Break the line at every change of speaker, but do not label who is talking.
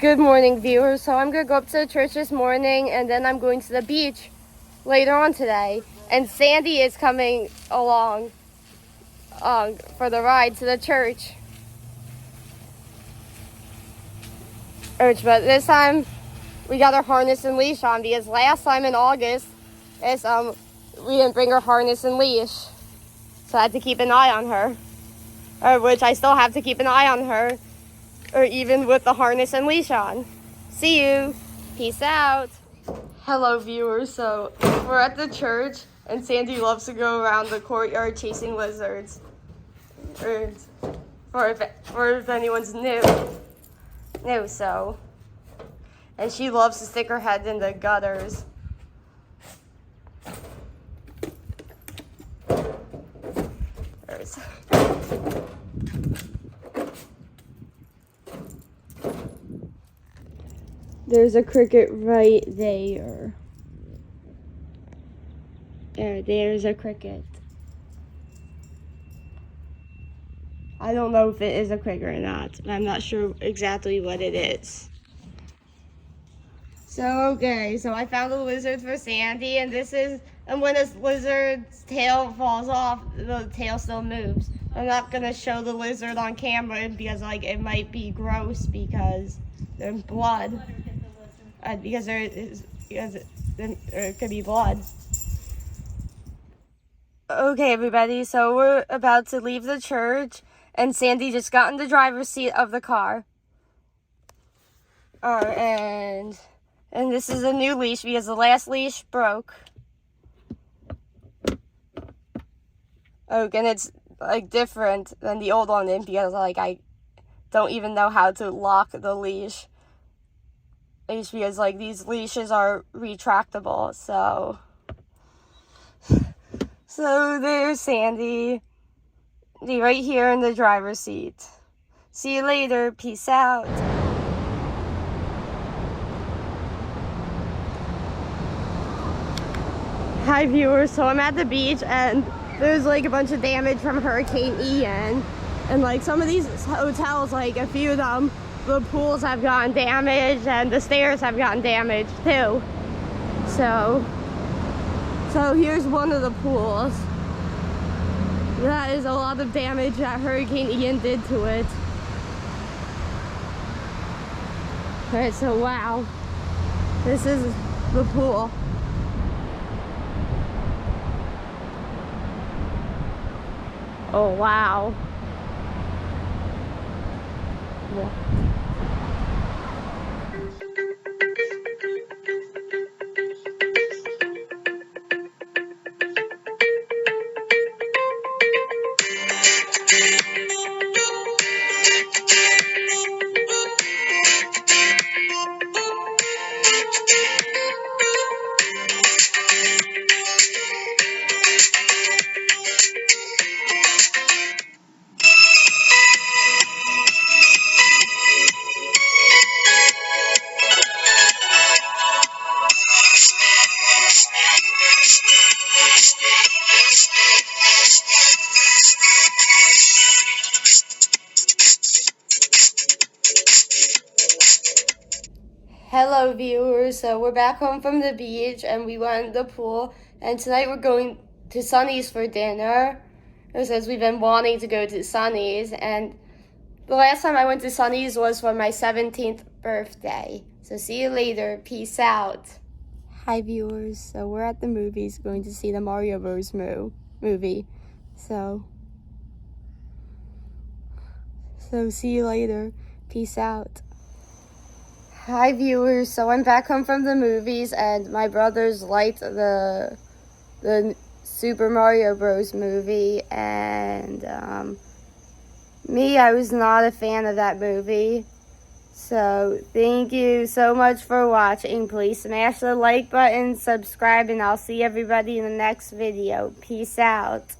Good morning, viewers. So I'm going to go up to the church this morning, and then I'm going to the beach later on today. And Sandy is coming along for the ride to the church. But this time we got our harness and leash on, because last time in August we didn't bring our harness and leash. So I had to keep an eye on her. Which I still have to keep an eye on her, or even with the harness and leash on. See you. Peace out. Hello, viewers. So we're at the church, and Sandy loves to go around the courtyard chasing lizards. Or if anyone's new. And she loves to stick her head in the gutters. There's a cricket right there. There's a cricket. I don't know if it is a cricket or not. I'm not sure exactly what it is. So I found a lizard for Sandy, and when a lizard's tail falls off, the tail still moves. I'm not gonna show the lizard on camera because it might be gross because there's blood. Because there could be blood. Okay, everybody, so we're about to leave the church, and Sandy just got in the driver's seat of the car. And this is a new leash because the last leash broke. And it's different than the old one because I don't even know how to lock the leash. Because these leashes are retractable, so there's Sandy right here in the driver's seat. See you later. Peace out. Hi, viewers. So I'm at the beach, and there's a bunch of damage from Hurricane Ian, and some of these hotels, a few of them, the pools have gotten damaged and the stairs have gotten damaged too. So here's one of the pools. That is a lot of damage that Hurricane Ian did to it. Alright, so wow. This is the pool. Oh wow. Yeah. Hello, viewers. So we're back home from the beach, and we went in the pool, and tonight we're going to Sonny's for dinner. It says we've been wanting to go to Sonny's, and the last time I went to Sonny's was for my 17th birthday. So see you later. Peace out. Hi, viewers. So we're at the movies going to see the Mario Bros. Movie. So see you later. Peace out. Hi, viewers. So I'm back home from the movies, and my brothers liked the Super Mario Bros. Movie, and I was not a fan of that movie. So thank you so much for watching. Please smash the like button, subscribe, and I'll see everybody in the next video. Peace out.